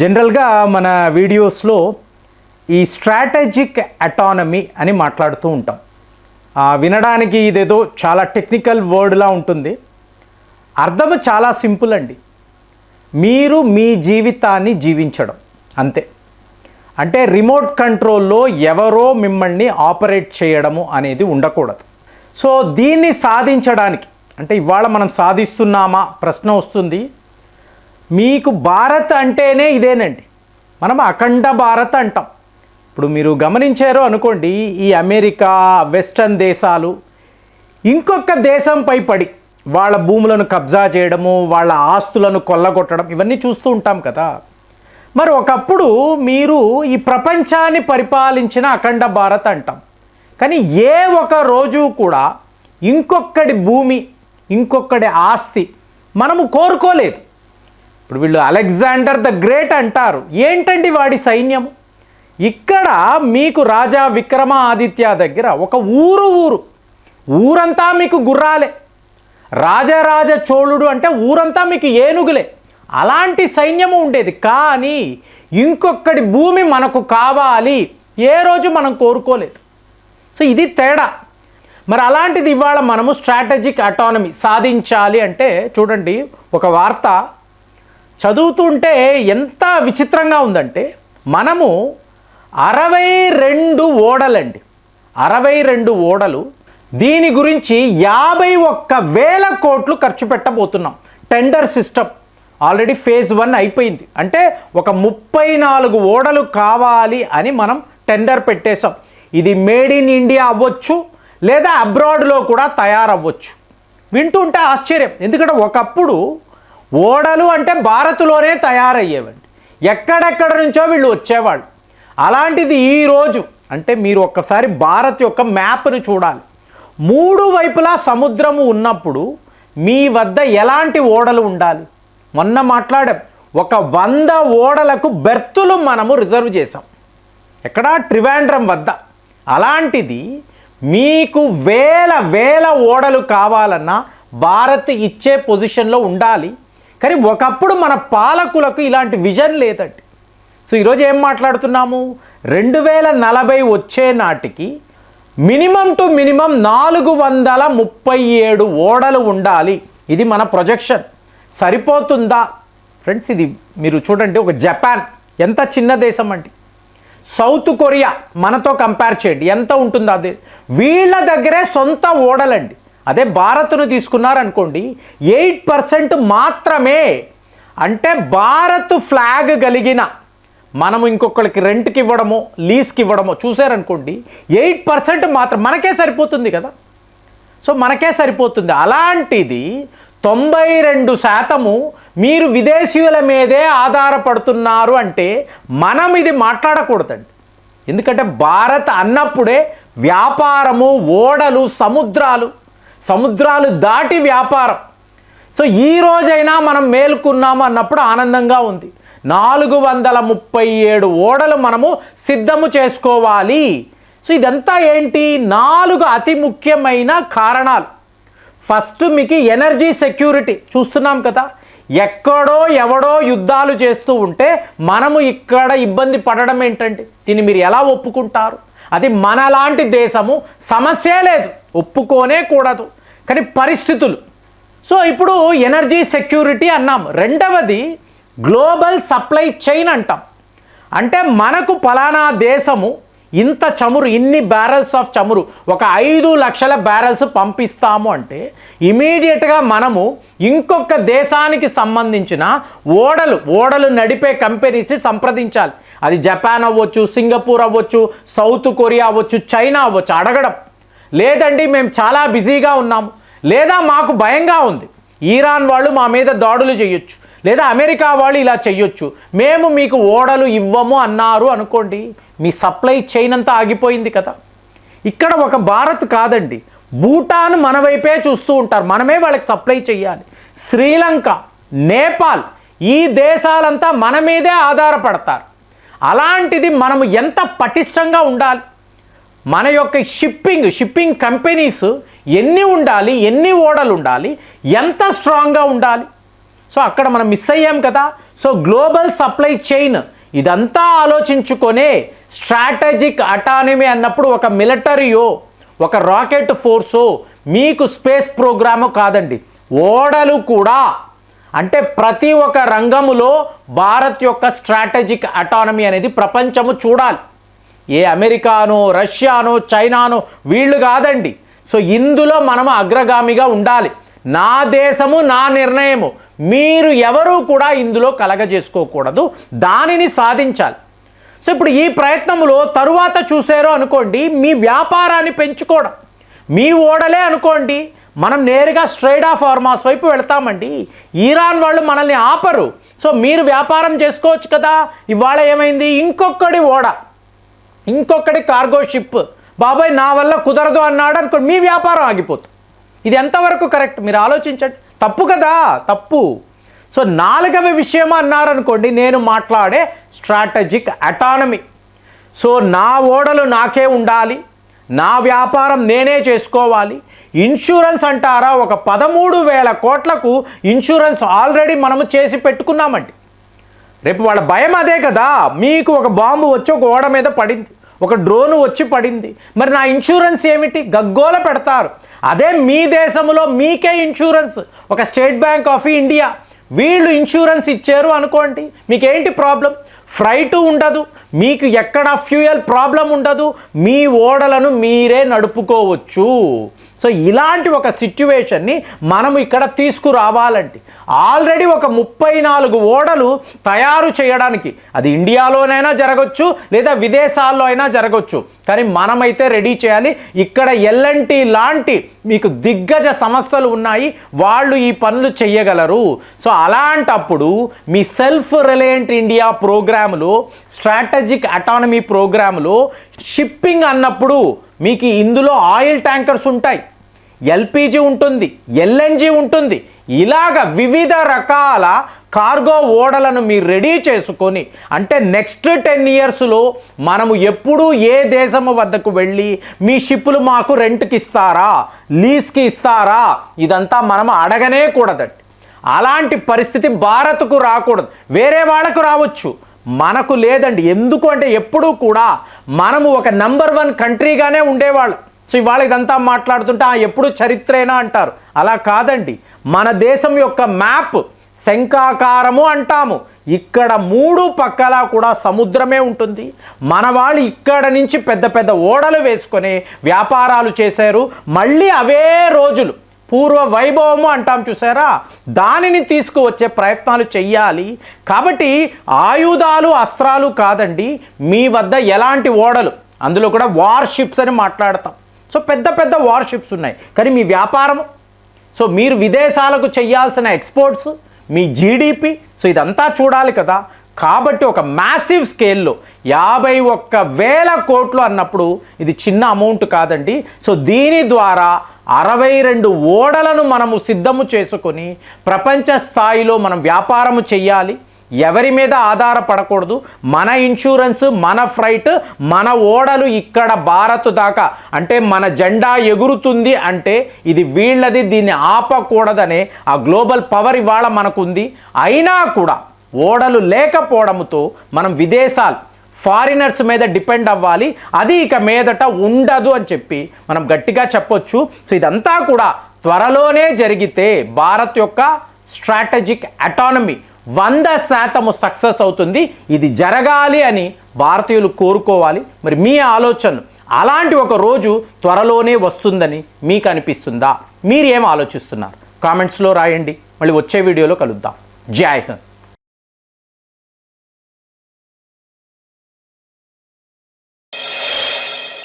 జనరల్గా మన వీడియోస్లో ఈ స్ట్రాటజిక్ అటానమీ అని మాట్లాడుతూ ఉంటాం. వినడానికి ఇదేదో చాలా టెక్నికల్ వర్డ్లా ఉంటుంది. అర్థం చాలా సింపుల్ అండి. మీరు మీ జీవితాన్ని జీవించడం అంతే. అంటే రిమోట్ కంట్రోల్లో ఎవరో మిమ్మల్ని ఆపరేట్ చేయడము అనేది ఉండకూడదు. సో దీన్ని సాధించడానికి అంటే ఇవాళ మనం సాధిస్తున్నామా ప్రశ్న వస్తుంది. మీకు భారత్ అంటేనే ఇదేనండి. మనం అఖండ భారత్ అంటాం. ఇప్పుడు మీరు గమనించారో అనుకోండి, ఈ అమెరికా వెస్టర్న్ దేశాలు ఇంకొక దేశంపై పడి వాళ్ళ భూములను కబ్జా చేయడము, వాళ్ళ ఆస్తులను కొల్లగొట్టడం ఇవన్నీ చూస్తూ ఉంటాం కదా. మరి ఒకప్పుడు మీరు ఈ ప్రపంచాన్ని పరిపాలించిన అఖండ భారత్ అంటాం. కానీ ఏ ఒక రోజు కూడా ఇంకొకటి భూమి, ఇంకొకటి ఆస్తి మనము కోరుకోలేదు. ఇప్పుడు వీళ్ళు అలెగ్జాండర్ ద గ్రేట్ అంటారు. ఏంటండి వాడి సైన్యము? ఇక్కడ మీకు రాజా విక్రమాదిత్య దగ్గర ఒక ఊరంతా మీకు గుర్రాలే. రాజరాజ చోళుడు అంటే ఊరంతా మీకు ఏనుగులే. అలాంటి సైన్యము ఉండేది. కానీ ఇంకొకటి భూమి మనకు కావాలి ఏ రోజు మనం కోరుకోలేదు. సో ఇది తేడా. మరి అలాంటిది ఇవాళ మనము స్ట్రాటజిక్ అటానమీ సాధించాలి అంటే చూడండి, ఒక వార్త చదువుతుంటే ఎంత విచిత్రంగా ఉందంటే, మనము 62 ఓడలండి, 62 ఓడలు. దీని గురించి 51,000 కోట్లు ఖర్చు పెట్టబోతున్నాం. టెండర్ సిస్టమ్ ఆల్రెడీ ఫేజ్ 1 అయిపోయింది. అంటే ఒక 34 ఓడలు కావాలి అని మనం టెండర్ పెట్టేశాం. ఇది మేడ్ ఇన్ ఇండియా అవ్వచ్చు, లేదా అబ్రాడ్లో కూడా తయారవ్వచ్చు. వింటుంటే ఆశ్చర్యం. ఎందుకంటే ఒకప్పుడు ఓడలు అంటే భారత్లోనే తయారయ్యేవండి. ఎక్కడెక్కడ నుంచో వీళ్ళు వచ్చేవాళ్ళు. అలాంటిది ఈరోజు అంటే మీరు ఒక్కసారి భారత్ యొక్క మ్యాప్ను చూడాలి. 3 వైపులా సముద్రము ఉన్నప్పుడు మీ వద్ద ఎలాంటి ఓడలు ఉండాలి? మొన్న మాట్లాడాం, ఒక 100 ఓడలకు బెర్తులు మనము రిజర్వ్ చేసాం. ఎక్కడ? ట్రివాండ్రం వద్ద. అలాంటిది మీకు వేల ఓడలు కావాలన్నా భారత్ ఇచ్చే పొజిషన్లో ఉండాలి. కానీ ఒకప్పుడు మన పాలకులకు ఇలాంటి విజన్ లేదండి. సో ఈరోజు ఏం మాట్లాడుతున్నాము? 2040 వచ్చే నాటికి మినిమం టు మినిమం 437 ఓడలు ఉండాలి. ఇది మన ప్రొజెక్షన్. సరిపోతుందా ఫ్రెండ్స్? ఇది మీరు చూడండి, ఒక జపాన్ ఎంత చిన్న దేశం అండి. సౌత్ కొరియా మనతో కంపేర్ చేయండి, ఎంత ఉంటుందో అదే. వీళ్ళ దగ్గరే సొంత ఓడలండి. అదే భారత్ను తీసుకున్నారనుకోండి, 8% మాత్రమే. అంటే భారత్ ఫ్లాగ్ కలిగిన మనము ఇంకొకరికి రెంట్కి ఇవ్వడమో లీజ్కి ఇవ్వడమో చూసారనుకోండి, 8% మాత్రం మనకే సరిపోతుంది కదా. సో మనకే సరిపోతుంది. అలాంటిది 92% మీరు విదేశీయుల మీదే ఆధారపడుతున్నారు అంటే మనం ఇది మాట్లాడకూడదండి. ఎందుకంటే భారత్ అన్నప్పుడే వ్యాపారము, ఓడలు, సముద్రాలు దాటి వ్యాపారం. సో ఈ రోజైనా మనం మేలుకున్నాము అన్నప్పుడు ఆనందంగా ఉంది. 437 ఓడలు మనము సిద్ధము చేసుకోవాలి. సో ఇదంతా ఏంటి? 4 అతి ముఖ్యమైన కారణాలు. ఫస్ట్ మీకు ఎనర్జీ సెక్యూరిటీ చూస్తున్నాం కదా. ఎక్కడో ఎవడో యుద్ధాలు చేస్తూ ఉంటే మనము ఇక్కడ ఇబ్బంది పడడం ఏంటంటే దీన్ని మీరు ఎలా ఒప్పుకుంటారు? అది మనలాంటి దేశము, సమస్య లేదు, ఒప్పుకోనే కూడదు. కానీ పరిస్థితులు. సో ఇప్పుడు ఎనర్జీ సెక్యూరిటీ అన్నాం. రెండవది గ్లోబల్ సప్లై చైన్ అంటాం. అంటే మనకు ఫలానా దేశము ఇంత చమురు, ఇన్ని బ్యారెల్స్ ఆఫ్ చమురు, ఒక 5 లక్షల బ్యారెల్స్ పంపిస్తాము అంటే ఇమీడియట్గా మనము ఇంకొక దేశానికి సంబంధించిన ఓడలు నడిపే కంపెనీస్ని సంప్రదించాలి. అది జపాన్ అవ్వచ్చు, సింగపూర్ అవ్వచ్చు, సౌత్ కొరియా అవ్వచ్చు, చైనా అవ్వచ్చు. అడగడం లేదండి మేము చాలా బిజీగా ఉన్నాము, లేదా మాకు భయంగా ఉంది, ఇరాన్ వాళ్ళు మా మీద దాడులు చేయొచ్చు, లేదా అమెరికా వాళ్ళు ఇలా చెయ్యొచ్చు, మేము మీకు ఓడలు ఇవ్వము అన్నారు అనుకోండి, మీ సప్లై చైన్ అంతా ఆగిపోయింది కదా. ఇక్కడ ఒక భారత్ కాదండి, భూటాన్ మన వైపే చూస్తూ ఉంటారు, మనమే వాళ్ళకి సప్లై చేయాలి. శ్రీలంక, నేపాల్, ఈ దేశాలంతా మన మీదే ఆధారపడతారు. అలాంటిది మనము ఎంత పటిష్టంగా ఉండాలి? మన యొక్క షిప్పింగ్ కంపెనీస్ ఎన్ని ఉండాలి, ఎన్ని ఓడలు ఉండాలి, ఎంత స్ట్రాంగ్గా ఉండాలి? సో అక్కడ మనం మిస్ అయ్యాం కదా. సో గ్లోబల్ సప్లై చైన్ ఇదంతా ఆలోచించుకొనే స్ట్రాటజిక్ అటానమీ అన్నప్పుడు ఒక మిలిటరీయో ఒక రాకెట్ ఫోర్సో మీకు స్పేస్ ప్రోగ్రాము కాదండి, ఓడలు కూడా. అంటే ప్రతి ఒక్క రంగములో భారత్ యొక్క స్ట్రాటజిక్ అటానమీ అనేది ప్రపంచము చూడాలి. ఏ అమెరికానో రష్యానో చైనానో వీళ్ళు కాదండి. సో ఇందులో మనము అగ్రగామిగా ఉండాలి. నా దేశము నా నిర్ణయము, మీరు ఎవరూ కూడా ఇందులో కలగజేసుకోకూడదు, దానిని సాధించాలి. సో ఇప్పుడు ఈ ప్రయత్నంలో తరువాత చూసారో అనుకోండి, మీ వ్యాపారాన్ని పెంచుకోవడం, మీ ఓడలే అనుకోండి, మనం నేరుగా స్ట్రైట్ ఆఫ్ హార్మాస్ వైపు వెళ్తామండి. ఇరాన్ వాళ్ళు మనల్ని ఆపరు. సో మీరు వ్యాపారం చేసుకోవచ్చు కదా. ఇవాళ ఏమైంది, ఇంకొకటి ఓడ, ఇంకొకటి కార్గో షిప్, బాబాయ్ నా వల్ల కుదరదు అన్నాడు అనుకోండి, మీ వ్యాపారం ఆగిపోతుంది. ఇది ఎంతవరకు కరెక్ట్ మీరు ఆలోచించండి. తప్పు కదా, తప్పు. సో నాలుగవ విషయం అన్నారనుకోండి, నేను మాట్లాడే స్ట్రాటజిక్ అటానమీ. సో నా ఓడలు నాకే ఉండాలి, నా వ్యాపారం నేనే చేసుకోవాలి. ఇన్సూరెన్స్ అంటారా, ఒక 13,000 కోట్లకు ఇన్సూరెన్స్ ఆల్రెడీ మనము చేసి పెట్టుకున్నామండి. రేపు వాళ్ళ భయం అదే కదా, మీకు ఒక బాంబు వచ్చి ఒక ఓడ మీద పడింది, ఒక డ్రోన్ వచ్చి పడింది, మరి నా ఇన్సూరెన్స్ ఏమిటి, గగ్గోల పెడతారు. అదే మీ దేశంలో మీకే ఇన్సూరెన్స్, ఒక స్టేట్ బ్యాంక్ ఆఫ్ ఇండియా వీళ్ళు ఇన్సూరెన్స్ ఇచ్చారు అనుకోండి, మీకేంటి ప్రాబ్లం, ఫ్లైట్ ఉండదు, మీకు ఎక్కడ ఫ్యూయల్ ప్రాబ్లం ఉండదు, మీ ఓడలను మీరే నడుపుకోవచ్చు. సో ఇలాంటి ఒక సిచ్యువేషన్ని మనము ఇక్కడ తీసుకురావాలంటే ఆల్రెడీ ఒక 34 ఓడలు తయారు చేయడానికి, అది ఇండియాలోనైనా జరగవచ్చు లేదా విదేశాల్లో అయినా జరగవచ్చు, కానీ మనమైతే రెడీ చేయాలి. ఇక్కడ ఎల్ఎన్టీ లాంటి మీకు దిగ్గజ సంస్థలు ఉన్నాయి, వాళ్ళు ఈ పనులు చెయ్యగలరు. సో అలాంటప్పుడు మీ సెల్ఫ్ రిలయంట్ ఇండియా ప్రోగ్రాములో, స్ట్రాటజిక్ అటానమీ ప్రోగ్రాములో షిప్పింగ్ అన్నప్పుడు మీకు ఇందులో ఆయిల్ ట్యాంకర్స్ ఉంటాయి, ఎల్పిజి ఉంటుంది, ఎల్ఎన్జి ఉంటుంది, ఇలాగ వివిధ రకాల కార్గో ఓడలను మీరు రెడీ చేసుకొని, అంటే నెక్స్ట్ 10 ఇయర్స్లో మనము ఎప్పుడు ఏ దేశము వద్దకు వెళ్ళి మీ షిప్పులు మాకు రెంట్కి ఇస్తారా, లీజ్కి ఇస్తారా, ఇదంతా మనం అడగనే కూడదండి. అలాంటి పరిస్థితి భారత్కు రాకూడదు. వేరే వాళ్ళకు రావచ్చు, మనకు లేదండి. ఎందుకు అంటే ఎప్పుడూ కూడా మనము ఒక నంబర్ 1 కంట్రీగానే ఉండేవాళ్ళం. సో ఇవాళ ఇదంతా మాట్లాడుతుంటే ఎప్పుడు చరిత్రేనా అంటారు, అలా కాదండి. మన దేశం యొక్క మ్యాప్ శంఖాకారము అంటాము. ఇక్కడ 3 పక్కలా కూడా సముద్రమే ఉంటుంది. మన వాళ్ళు ఇక్కడ నుంచి పెద్ద పెద్ద ఓడలు వేసుకొని వ్యాపారాలు చేశారు. మళ్ళీ అవే రోజులు పూర్వ వైభవము అంటాం చూసారా, దానిని తీసుకువచ్చే ప్రయత్నాలు చెయ్యాలి. కాబట్టి ఆయుధాలు అస్త్రాలు కాదండి, మీ వద్ద ఎలాంటి ఓడలు, అందులో కూడా వార్షిప్స్ అని మాట్లాడతాం. సో పెద్ద పెద్ద వార్షిప్స్ ఉన్నాయి, కానీ మీ వ్యాపారం, సో మీరు విదేశాలకు చేయాల్సిన ఎక్స్పోర్ట్స్, మీ జీడిపి, సో ఇదంతా చూడాలి కదా. కాబట్టి ఒక మ్యాసివ్ స్కేల్లో 51,000 కోట్లు అన్నప్పుడు ఇది చిన్న అమౌంట్ కాదండి. సో దీని ద్వారా 62 ఓడలను మనము సిద్ధము చేసుకొని ప్రపంచ స్థాయిలో మనం వ్యాపారము చెయ్యాలి. ఎవరి మీద ఆధారపడకూడదు. మన ఇన్సూరెన్స్, మన ఫ్లైట్, మన ఓడలు ఇక్కడ భారత్ దాకా, అంటే మన జెండా ఎగురుతుంది అంటే ఇది వీళ్ళది, దీన్ని ఆపకూడదనే ఆ గ్లోబల్ పవర్ ఇవాళ మనకుంది. అయినా కూడా ఓడలు లేకపోవడంతో మనం విదేశాలు, ఫారినర్స్ మీద డిపెండ్ అవ్వాలి. అది ఇక మీదట ఉండదు అని చెప్పి మనం గట్టిగా చెప్పొచ్చు. సో ఇదంతా కూడా త్వరలోనే జరిగితే భారత్ యొక్క స్ట్రాటజిక్ అటానమీ 100% సక్సెస్ అవుతుంది. ఇది జరగాలి అని భారతీయులు కోరుకోవాలి. మరి మీ ఆలోచన అలాంటి ఒక రోజు త్వరలోనే వస్తుందని మీకు అనిపిస్తుందా? మీరు ఏం ఆలోచిస్తున్నారు? కామెంట్స్లో రాయండి. మళ్ళీ వచ్చే వీడియోలో కలుద్దాం. జై హింద్.